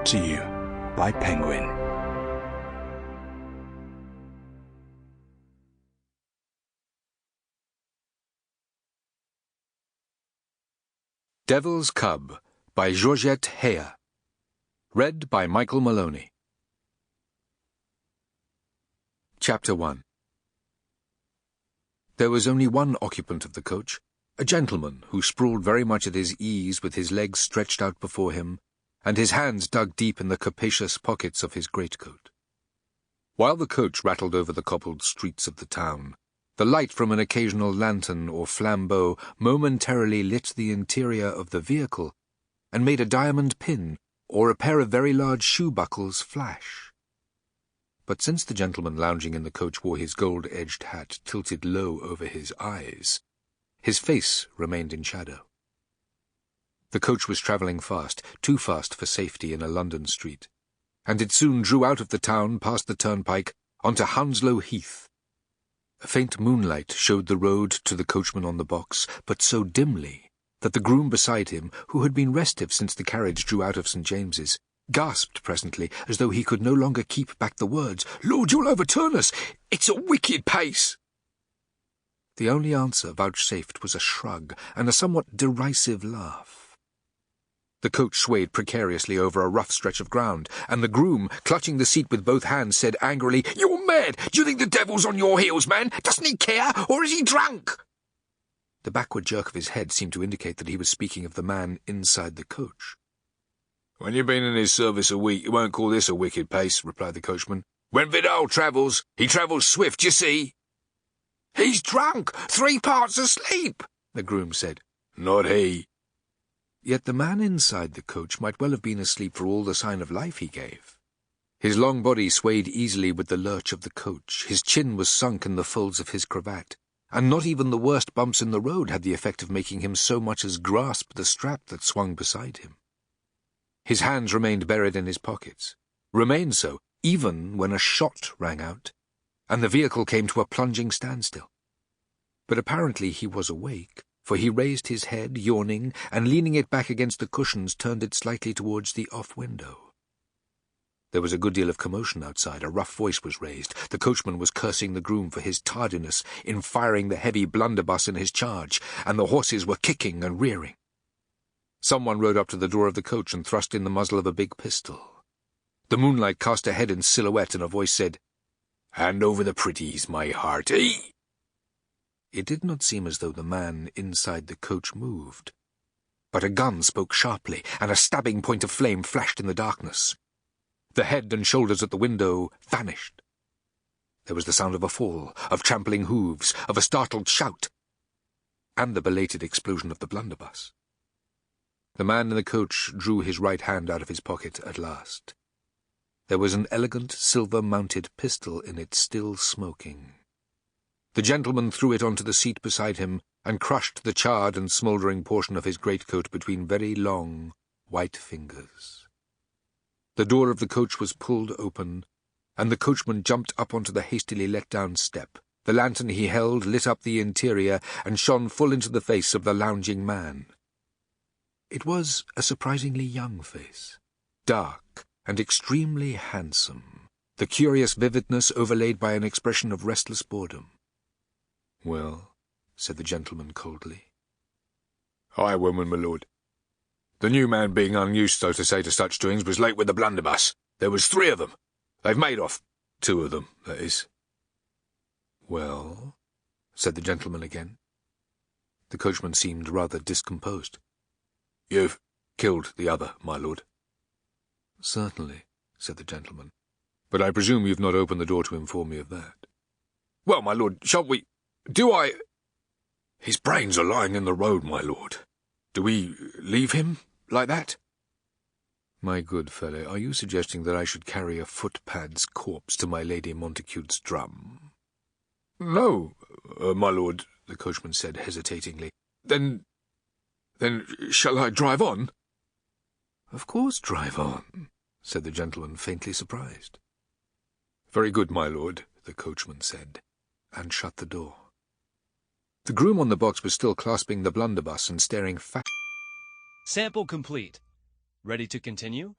Brought to you by Penguin. Devil's Cub by Georgette Heyer. Read by Michael Maloney. Chapter 1. There was only one occupant of the coach, a gentleman who sprawled very much at his ease with his legs stretched out before him and his hands dug deep in the capacious pockets of his greatcoat. While the coach rattled over the cobbled streets of the town, the light from an occasional lantern or flambeau momentarily lit the interior of the vehicle and made a diamond pin or a pair of very large shoe buckles flash. But since the gentleman lounging in the coach wore his gold-edged hat tilted low over his eyes, his face remained in shadow. The coach was travelling fast, too fast for safety in a London street, and it soon drew out of the town past the turnpike onto Hounslow Heath. A faint moonlight showed the road to the coachman on the box, but so dimly that the groom beside him, who had been restive since the carriage drew out of St. James's, gasped presently as though he could no longer keep back the words, "Lord, you'll overturn us! It's a wicked pace!" The only answer vouchsafed was a shrug and a somewhat derisive laugh. The coach swayed precariously over a rough stretch of ground, and the groom, clutching the seat with both hands, said angrily, "You're mad! Do you think the devil's on your heels, man? Doesn't he care, or is he drunk?" The backward jerk of his head seemed to indicate that he was speaking of the man inside the coach. "When you've been in his service a week, you won't call this a wicked pace," replied the coachman. "When Vidal travels, he travels swift, you see." "He's drunk, 3 parts asleep," the groom said. "Not he." Yet the man inside the coach might well have been asleep for all the sign of life he gave. His long body swayed easily with the lurch of the coach, his chin was sunk in the folds of his cravat, and not even the worst bumps in the road had the effect of making him so much as grasp the strap that swung beside him. His hands remained buried in his pockets, remained so even when a shot rang out, and the vehicle came to a plunging standstill. But apparently he was awake, for he raised his head, yawning, and leaning it back against the cushions, turned it slightly towards the off window. There was a good deal of commotion outside. A rough voice was raised. The coachman was cursing the groom for his tardiness in firing the heavy blunderbuss in his charge, and the horses were kicking and rearing. Someone rode up to the door of the coach and thrust in the muzzle of a big pistol. The moonlight cast a head in silhouette, and a voice said, "Hand over the pretties, my hearty." It did not seem as though the man inside the coach moved, but a gun spoke sharply, and a stabbing point of flame flashed in the darkness. The head and shoulders at the window vanished. There was the sound of a fall, of trampling hooves, of a startled shout, and the belated explosion of the blunderbuss. The man in the coach drew his right hand out of his pocket at last. There was an elegant silver-mounted pistol in it, still smoking. The gentleman threw it onto the seat beside him and crushed the charred and smouldering portion of his greatcoat between very long, white fingers. The door of the coach was pulled open, and the coachman jumped up onto the hastily let-down step. The lantern he held lit up the interior and shone full into the face of the lounging man. It was a surprisingly young face, dark and extremely handsome, the curious vividness overlaid by an expression of restless boredom. "Well," said the gentleman coldly. "Aye, woman, my lord. The new man, being unused, so to say, to such doings, was late with the blunderbuss. There was 3 of them. They've made off. 2 of them, that is." "Well," said the gentleman again. The coachman seemed rather discomposed. "You've killed the other, my lord." "Certainly," said the gentleman. "But I presume you've not opened the door to inform me of that." "Well, my lord, shan't we— Do I— His brains are lying in the road, my lord. Do we leave him like that?" "My good fellow, are you suggesting that I should carry a footpad's corpse to my Lady Montacute's drum?" "No, my lord," the coachman said hesitatingly. Then shall I drive on?" "Of course, drive on," said the gentleman, faintly surprised. "Very good, my lord," the coachman said, and shut the door. The groom on the box was still clasping the blunderbuss and staring fat. Sample complete. Ready to continue?